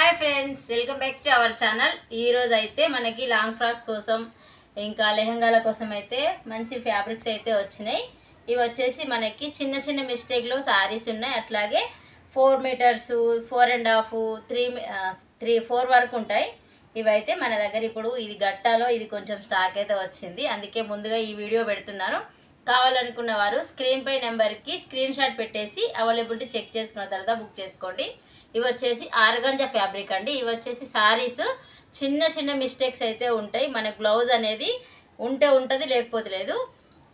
Hi friends, welcome back to our channel. ఈరోజు అయితే మనకి లాంగ్ ఫ్రాక్ కోసం ఇంకా లెహంగాల కోసం అయితే మంచి ఫ్యాబ్రిక్స్ అయితే వచ్చినాయి. ఇవి వచ్చేసి మనకి చిన్న చిన్న మిస్టేక్లో శారీస్ ఉన్నాయి. అట్లాగే 4 మీటర్స్ 4.5 4 వరకు ఉంటాయి. ఇవైతే మన దగ్గర ఇప్పుడు ఇది గట్టాలో ఇది కొంచెం స్టాక్ అయితే వచ్చింది. అందుకే ముందుగా ఈ వీడియో పెడుతున్నాను. కావాలనుకున్న వారు స్క్రీన్ పై నెంబర్కి స్క్రీన్ షాట్ పెట్టేసి అవైలబిలిటీ చెక్ చేసుకున్న తర్వాత బుక్ చేసుకోండి. ఇవి వచ్చేసి ఆర్గంజా ఫ్యాబ్రిక్ అండి. ఇవి వచ్చేసి సారీస్ చిన్న చిన్న మిస్టేక్స్ అయితే ఉంటాయి. మన బ్లౌజ్ అనేది ఉంటే ఉంటుంది, లేకపోతే లేదు,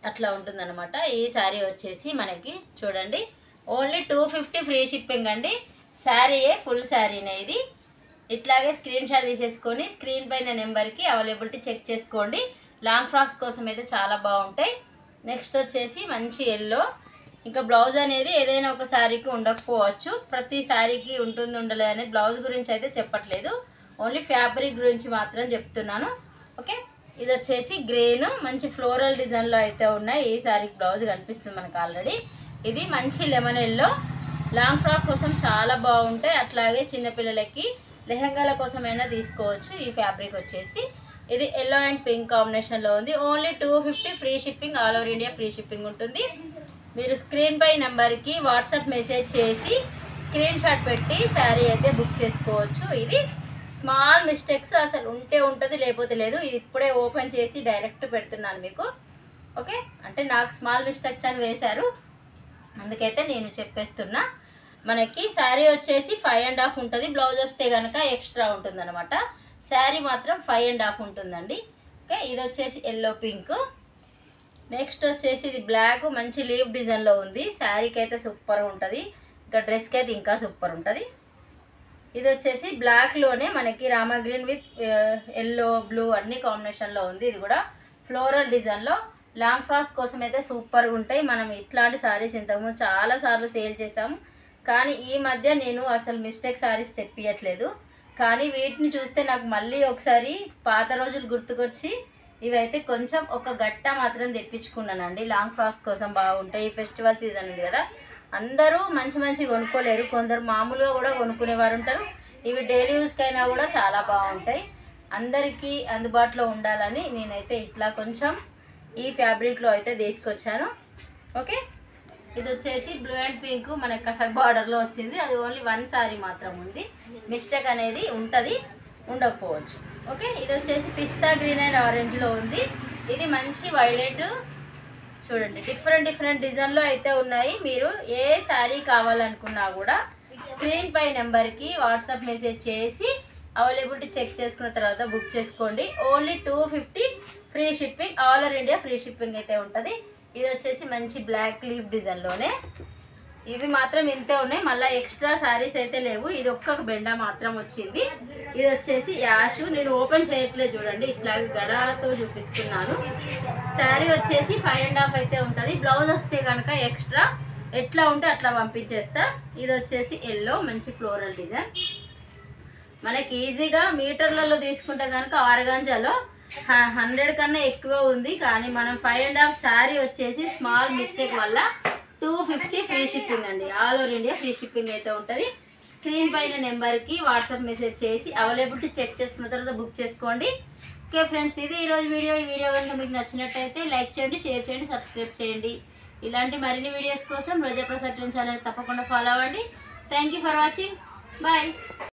అట్లా ఉంటుందన్నమాట. ఈ శారీ వచ్చేసి మనకి చూడండి ఓన్లీ 250 ఫ్రీ షిప్పింగ్ అండి. శారీయే ఫుల్ శారీనే ఇది. ఇట్లాగే స్క్రీన్ షాట్ తీసేసుకొని స్క్రీన్ పైన నెంబర్కి అవైలబిలిటీ చెక్ చేసుకోండి. లాంగ్ ఫ్రాక్స్ కోసం అయితే చాలా బాగుంటాయి. నెక్స్ట్ వచ్చేసి మంచి ఎల్లో. ఇంకా బ్లౌజ్ అనేది ఏదైనా ఒక శారీకి ఉండకపోవచ్చు, ప్రతి శారీకి ఉంటుంది ఉండలేదు అనేది బ్లౌజ్ గురించి అయితే చెప్పట్లేదు, ఓన్లీ ఫ్యాబ్రిక్ గురించి మాత్రం చెప్తున్నాను. ఓకే, ఇది వచ్చేసి గ్రీన్ మంచి ఫ్లోరల్ డిజైన్లో అయితే ఉన్నాయి. ఈ శారీకి బ్లౌజ్ కనిపిస్తుంది మనకు ఆల్రెడీ. ఇది మంచి లెమన్ ఎల్లో. లాంగ్ ఫ్రాక్ కోసం చాలా బాగుంటాయి. అట్లాగే చిన్నపిల్లలకి లెహంగాల కోసమైనా తీసుకోవచ్చు. ఈ ఫ్యాబ్రిక్ వచ్చేసి ఇది ఎల్లో అండ్ పింక్ కాంబినేషన్లో ఉంది. Only 250 free shipping, all over India free shipping ఉంటుంది. మీరు స్క్రీన్ పై నెంబర్కి వాట్సాప్ మెసేజ్ చేసి స్క్రీన్ షాట్ పెట్టి శారీ అయితే బుక్ చేసుకోవచ్చు. ఇది స్మాల్ మిస్టేక్స్ అసలు ఉంటే ఉంటుంది, లేకపోతే లేదు. ఇది ఇప్పుడే ఓపెన్ చేసి డైరెక్ట్ పెడుతున్నాను మీకు. ఓకే, అంటే నాకు స్మాల్ మిస్టేక్స్ అని వేశారు, అందుకైతే నేను చెప్పేస్తున్నా. మనకి శారీ వచ్చేసి 5.5 ఉంటుంది. బ్లౌజ్ వస్తే కనుక ఎక్స్ట్రా ఉంటుంది అనమాట. శారీ మాత్రం 5.5 ఉంటుందండి. ఓకే, ఇది వచ్చేసి ఎల్లో పింక్. నెక్స్ట్ వచ్చేసి ఇది బ్లాక్ మంచి లీవ్ డిజైన్లో ఉంది. శారీకి అయితే సూపర్ ఉంటుంది, ఇంకా డ్రెస్కి అయితే ఇంకా సూపర్ ఉంటుంది. ఇది వచ్చేసి బ్లాక్లోనే మనకి Rama green with yellow blue అన్ని కాంబినేషన్లో ఉంది. ఇది కూడా ఫ్లోరల్ డిజైన్లో. లాంగ్ ఫ్రాక్స్ కోసం అయితే సూపర్గా ఉంటాయి. మనం ఇట్లాంటి శారీస్ ఇంతకుముందు చాలాసార్లు సేల్ చేసాము, కానీ ఈ మధ్య నేను అసలు మిస్టేక్ శారీస్ తెప్పియట్లేదు. కానీ వీటిని చూస్తే నాకు మళ్ళీ ఒకసారి పాత రోజులు గుర్తుకొచ్చి ఇవైతే కొంచెం ఒక గట్ట మాత్రం తెప్పించుకున్నానండి. లాంగ్ ఫ్రాక్స్ కోసం బాగుంటాయి. ఈ ఫెస్టివల్ సీజన్ ఉంది కదా, అందరూ మంచి మంచి కొనుక్కోలేరు, కొందరు మామూలుగా కూడా కొనుక్కునేవారు ఉంటారు. ఇవి డైలీ యూస్కైనా కూడా చాలా బాగుంటాయి. అందరికీ అందుబాటులో ఉండాలని నేనైతే ఇట్లా కొంచెం ఈ ఫ్యాబ్రిక్లో అయితే తీసుకొచ్చాను. ఓకే, ఇది వచ్చేసి బ్లూ అండ్ పింక్ మనకి కసక్ బార్డర్లో వచ్చింది. అది ఓన్లీ 1 సారీ మాత్రం ఉంది. మిస్టేక్ అనేది ఉంటుంది, ఉండకపోవచ్చు. ఓకే, ఇది వచ్చేసి పిస్తా గ్రీన్ అండ్ ఆరెంజ్లో ఉంది. ఇది మంచి వైలెట్. చూడండి డిఫరెంట్ డిజైన్లో అయితే ఉన్నాయి. మీరు ఏ శారీ కావాలనుకున్నా కూడా స్క్రీన్ పై నెంబర్కి వాట్సాప్ మెసేజ్ చేసి అవైలబిలిటీ చెక్ చేసుకున్న తర్వాత బుక్ చేసుకోండి. Only 250 free shipping, all over India free shipping అయితే ఉంటుంది. ఇది వచ్చేసి మంచి బ్లాక్ లీఫ్ డిజైన్లోనే. ఇవి మాత్రం ఇంతే ఉన్నాయి, మళ్ళీ ఎక్స్ట్రా శారీస్ అయితే లేవు. ఇది ఒక్క బెండా మాత్రం వచ్చింది. ఇది వచ్చేసి యాష్. నేను ఓపెన్ చేయట్లేదు, చూడండి ఇట్లా గడాలతో చూపిస్తున్నాను. శారీ వచ్చేసి 5.5 అయితే ఉంటుంది. బ్లౌజ్ వస్తే కనుక ఎక్స్ట్రా ఎట్లా ఉంటే అట్లా పంపించేస్తా. ఇది వచ్చేసి ఎల్లో మంచి ఫ్లోరల్ డిజైన్. మనకి ఈజీగా మీటర్లలో తీసుకుంటే కనుక ఆర్గాంజాలో 100 కన్నా ఎక్కువ ఉంది, కానీ మనం 5.5 శారీ వచ్చేసి స్మాల్ మిస్టేక్ వల్ల 250 ఫ్రీ షిప్పింగ్ అండి. All over India free shipping అయితే ఉంటుంది. స్క్రీన్ పైన నెంబర్కి వాట్సాప్ మెసేజ్ చేసి అవైలబిలిటీ చెక్ చేసుకున్న తర్వాత బుక్ చేసుకోండి. ఓకే ఫ్రెండ్స్, ఇది ఈరోజు వీడియో. ఈ వీడియో కనుక మీకు నచ్చినట్టయితే లైక్ చేయండి, షేర్ చేయండి, సబ్స్క్రైబ్ చేయండి. ఇలాంటి మరిన్ని వీడియోస్ కోసం రోజా ప్రసాద్ ఛానల్ తప్పకుండా ఫాలో అవ్వండి. Thank you for watching. Bye.